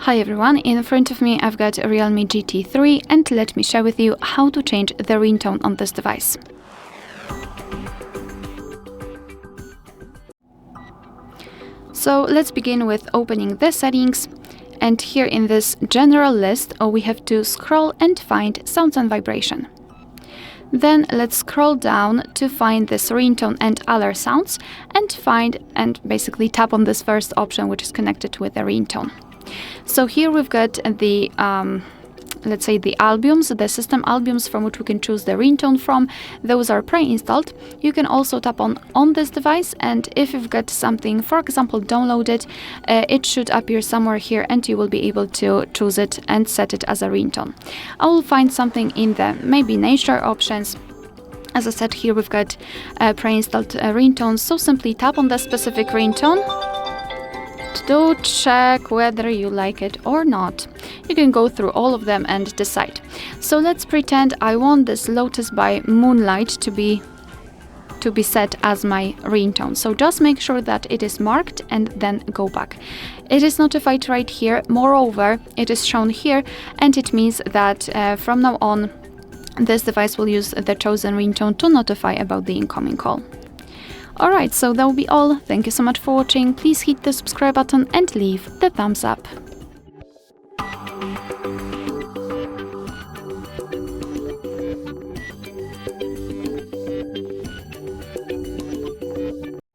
Hi everyone, in front of me I've got a REALME GT3 and let me share with you how to change the ringtone on this device. So let's begin with opening the settings, and here in this general list we have to scroll and find sounds and vibration. Then let's scroll down to find this ringtone and other sounds and basically tap on this first option which is connected with the ringtone. So here we've got the let's say the albums, the system albums from which we can choose the ringtone from. Those are pre-installed. You can also tap on this device, and if you've got something, for example, downloaded, it should appear somewhere here and you will be able to choose it and set it as a ringtone. I will find something in the maybe nature options. As I said, here we've got pre-installed ringtones, so simply tap on the specific ringtone to check whether you like it or not. You can go through all of them and decide. So let's pretend I want this Lotus by Moonlight to be set as my ringtone. So just make sure that it is marked and then go back. It is notified right here. Moreover, it is shown here, and it means that from now on this device will use the chosen ringtone to notify about the incoming call. Alright, so that will be all. Thank you so much for watching. Please hit the subscribe button and leave the thumbs up.